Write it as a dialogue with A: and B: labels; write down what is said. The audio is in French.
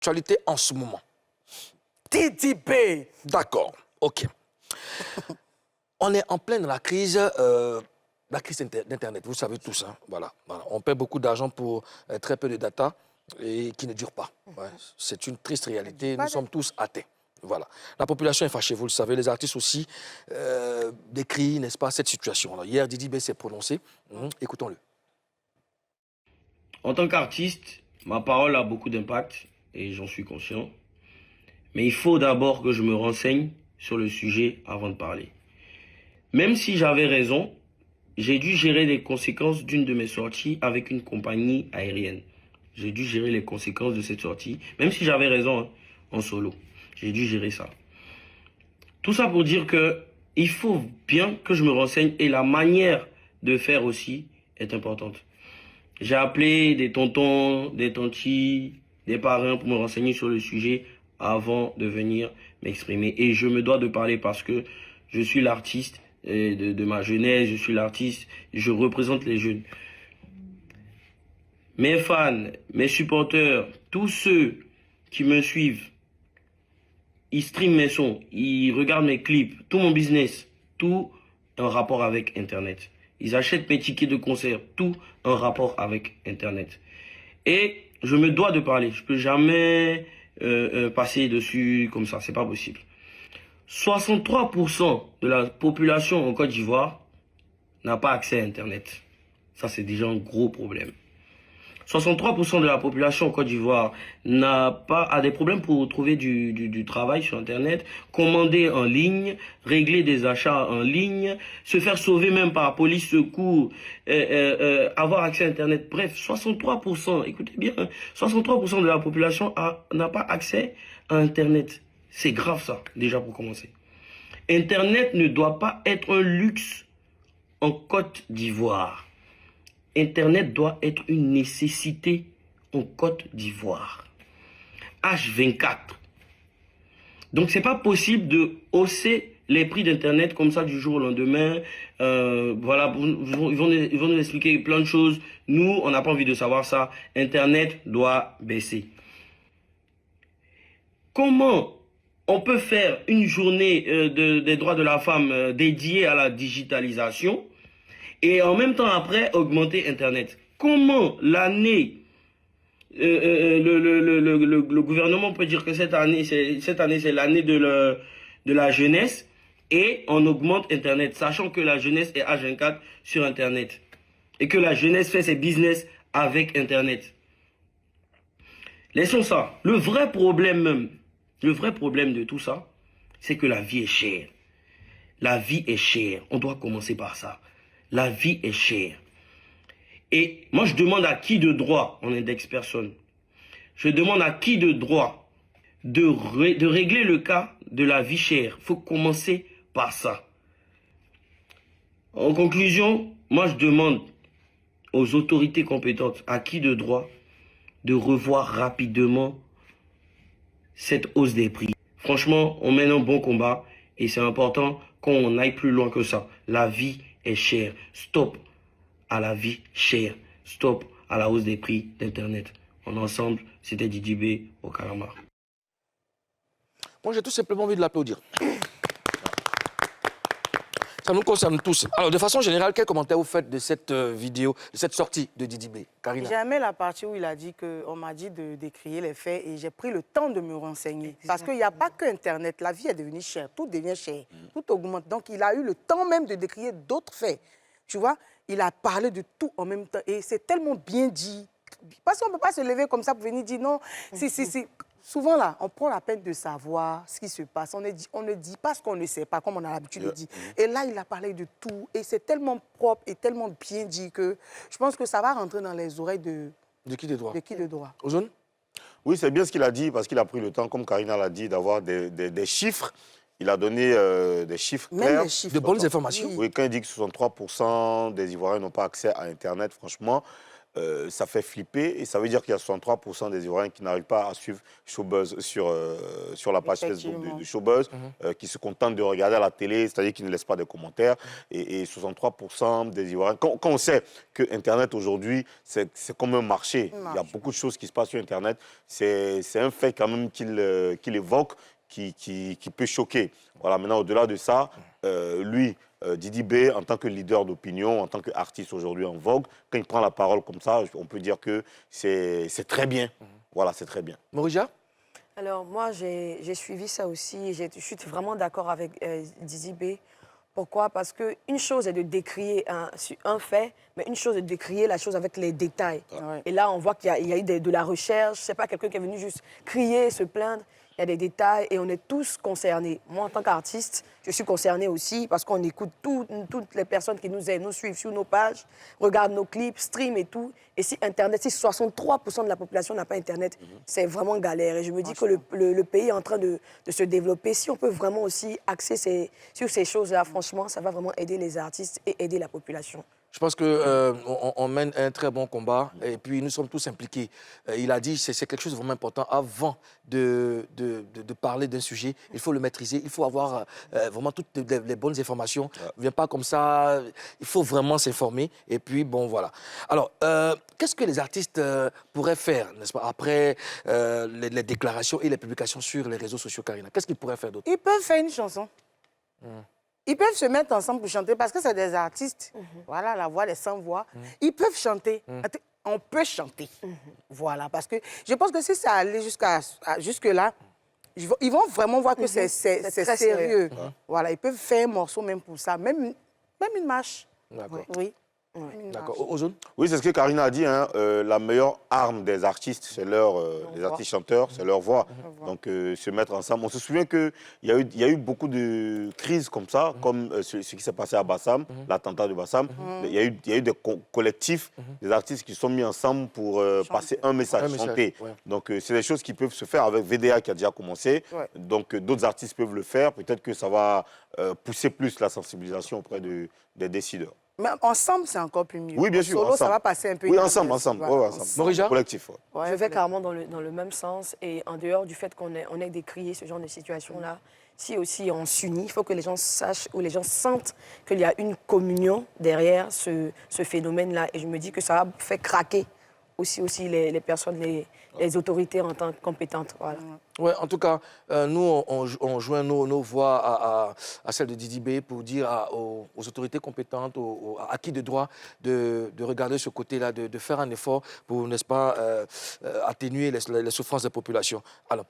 A: l'actualité en ce moment.
B: Didi B.
A: D'accord, ok. On est en pleine dans la crise d'Internet. Vous savez tous, hein? Voilà. On paie beaucoup d'argent pour très peu de data et qui ne dure pas. Ouais. C'est une triste réalité. Nous sommes tous athées. Voilà. La population est fâchée, vous le savez. Les artistes aussi décrient, n'est-ce pas, cette situation. Alors, hier, Didi B s'est prononcé. Écoutons-le.
C: En tant qu'artiste, ma parole a beaucoup d'impact et j'en suis conscient. Mais il faut d'abord que je me renseigne sur le sujet avant de parler. Même si j'avais raison, j'ai dû gérer les conséquences d'une de mes sorties avec une compagnie aérienne. J'ai dû gérer les conséquences de cette sortie, même si j'avais raison, hein, en solo. J'ai dû gérer ça. Tout ça pour dire que il faut bien que je me renseigne et la manière de faire aussi est importante. J'ai appelé des tontons, des tantis, des parrains pour me renseigner sur le sujet avant de venir m'exprimer. Et je me dois de parler parce que je suis l'artiste de ma jeunesse, je suis l'artiste, je représente les jeunes. Mes fans, mes supporters, tous ceux qui me suivent, ils streament mes sons, ils regardent mes clips, tout mon business, tout en rapport avec Internet. Ils achètent mes tickets de concert, tout en rapport avec Internet. Et je me dois de parler, je peux jamais passer dessus comme ça, c'est pas possible. 63% de la population en Côte d'Ivoire n'a pas accès à Internet. Ça, c'est déjà un gros problème. 63% de la population en Côte d'Ivoire a des problèmes pour trouver du travail sur Internet, commander en ligne, régler des achats en ligne, se faire sauver même par police, secours, avoir accès à Internet. Bref, 63%, écoutez bien, 63% de la population n'a pas accès à Internet. C'est grave ça, déjà pour commencer. Internet ne doit pas être un luxe en Côte d'Ivoire. Internet doit être une nécessité en Côte d'Ivoire. H24. Donc, c'est pas possible de hausser les prix d'Internet comme ça du jour au lendemain. Voilà, ils vont nous expliquer plein de choses. Nous, on n'a pas envie de savoir ça. Internet doit baisser. Comment on peut faire une journée des droits de la femme dédiée à la digitalisation et en même temps après augmenter Internet? Comment l'année, le gouvernement peut dire que cette année c'est l'année de la jeunesse et on augmente Internet, sachant que la jeunesse est H24 sur Internet et que la jeunesse fait ses business avec Internet. Laissons ça. Le vrai problème de tout ça, c'est que la vie est chère. La vie est chère. On doit commencer par ça. La vie est chère. Et moi, je demande à qui de droit, on indexe personne, je demande à qui de droit de régler le cas de la vie chère. Il faut commencer par ça. En conclusion, moi, je demande aux autorités compétentes, à qui de droit, de revoir rapidement cette hausse des prix. Franchement, on mène un bon combat et c'est important qu'on aille plus loin que ça. La vie est chère. Stop à la vie chère. Stop à la hausse des prix d'Internet. En ensemble, c'était Didi B au Calamar.
A: Moi, j'ai tout simplement envie de l'applaudir. Ça nous concerne tous. Alors, de façon générale, quel commentaire vous faites de cette vidéo, de cette sortie de Didi B? Karina?
B: J'ai aimé la partie où il a dit qu'on m'a dit de décrire les faits et j'ai pris le temps de me renseigner. Parce qu'il n'y a pas que Internet. La vie est devenue chère. Tout devient cher. Tout augmente. Donc, il a eu le temps même de décrire d'autres faits. Tu vois, il a parlé de tout en même temps. Et c'est tellement bien dit. Parce qu'on ne peut pas se lever comme ça pour venir dire non. Si. Souvent, là, on prend la peine de savoir ce qui se passe. On ne dit pas ce qu'on ne sait pas, comme on a l'habitude de dire. Et là, il a parlé de tout. Et c'est tellement propre et tellement bien dit que je pense que ça va rentrer dans les oreilles de...
A: De qui de droit?
B: De qui de droit?
A: Ozone?
D: Oui, c'est bien ce qu'il a dit, parce qu'il a pris le temps, comme Karina l'a dit, d'avoir des chiffres. Il a donné des chiffres clairs.
B: Même les chiffres.
A: De bonnes informations.
D: Oui, quand il dit que 63% des Ivoiriens n'ont pas accès à Internet, franchement, ça fait flipper et ça veut dire qu'il y a 63% des Ivoiriens qui n'arrivent pas à suivre Showbuzz sur la page Facebook de Showbuzz, qui se contentent de regarder à la télé, c'est-à-dire qu'ils ne laissent pas de commentaires. Et 63% des Ivoiriens, quand on sait que Internet aujourd'hui, c'est comme un marché, il y a beaucoup de choses qui se passent sur Internet, c'est un fait quand même qu'il évoque, qui peut choquer. Voilà, maintenant, au-delà de ça, lui, Didi B, en tant que leader d'opinion, en tant qu'artiste aujourd'hui en vogue, quand il prend la parole comme ça, on peut dire que c'est très bien. Voilà, c'est très bien.
A: Morija?
E: Alors, moi, j'ai suivi ça aussi. Je suis vraiment d'accord avec Didi B. Pourquoi? Parce qu'une chose est de décrier un fait, mais une chose est de décrier la chose avec les détails.
B: Ouais.
E: Et là, on voit qu'il y a eu de la recherche. C'est pas quelqu'un qui est venu juste crier, se plaindre. Il y a des détails et on est tous concernés. Moi, en tant qu'artiste, je suis concernée aussi parce qu'on écoute toutes les personnes qui nous aiment, nous suivent sur nos pages, regardent nos clips, stream et tout. Et si Internet, si 63% de la population n'a pas Internet, c'est vraiment galère. Et je me dis que le pays est en train de se développer. Si on peut vraiment aussi axer sur ces choses-là, franchement, ça va vraiment aider les artistes et aider la population.
A: Je pense qu'on mène un très bon combat et puis nous sommes tous impliqués. Il a dit que c'est quelque chose de vraiment important. Avant de parler d'un sujet, il faut le maîtriser, il faut avoir vraiment toutes les bonnes informations. Ne vient pas comme ça, il faut vraiment s'informer. Et puis, bon, voilà. Alors, qu'est-ce que les artistes pourraient faire, n'est-ce pas, après les déclarations et les publications sur les réseaux sociaux, Karina? Qu'est-ce qu'ils pourraient faire d'autre?
B: Ils peuvent faire une chanson. Ils peuvent se mettre ensemble pour chanter parce que c'est des artistes. Voilà, la voix des sans-voix. Ils peuvent chanter. On peut chanter. Voilà, parce que je pense que si ça allait jusque-là, ils vont vraiment voir que c'est
E: très
B: sérieux. Voilà, ils peuvent faire un morceau même pour ça, même une marche.
A: D'accord.
B: Oui.
A: D'accord. Ozone?
D: Oui, c'est ce que Karina a dit. Hein, la meilleure arme des artistes, c'est les artistes chanteurs, c'est leur voix. Donc, se mettre ensemble. On se souvient qu'il y a eu beaucoup de crises comme ça, comme ce qui s'est passé à Bassam, l'attentat de Bassam. Il y a eu des collectifs, des artistes qui sont mis ensemble pour passer un message, chanter.
A: Ouais.
D: Donc, c'est des choses qui peuvent se faire avec VDA qui a déjà commencé.
B: Ouais.
D: Donc, d'autres artistes peuvent le faire. Peut-être que ça va pousser plus la sensibilisation auprès des décideurs.
B: Mais ensemble, c'est encore plus mieux.
D: Oui, bien sûr.
B: Solo,
D: ensemble.
B: ça va passer un peu.
D: Oui,
B: inaperçu.
D: ensemble.
B: Voilà.
D: Ouais, ensemble.
A: Morija?
D: Collectif. Ouais.
B: Ouais,
E: Je vais carrément dans le même sens. Et en dehors du fait qu'on ait décrié ce genre de situation-là, si aussi on s'unit, il faut que les gens sachent ou les gens sentent qu'il y a une communion derrière ce phénomène-là. Et je me dis que ça va faire craquer aussi les personnes, les autorités en tant que compétentes. Voilà.
A: Ouais, en tout cas, nous, on joint nos voix à celles de Didi B pour dire aux autorités compétentes, aux acquis de droit, de regarder ce côté-là, de faire un effort pour, n'est-ce pas, atténuer les souffrances des populations. Alors,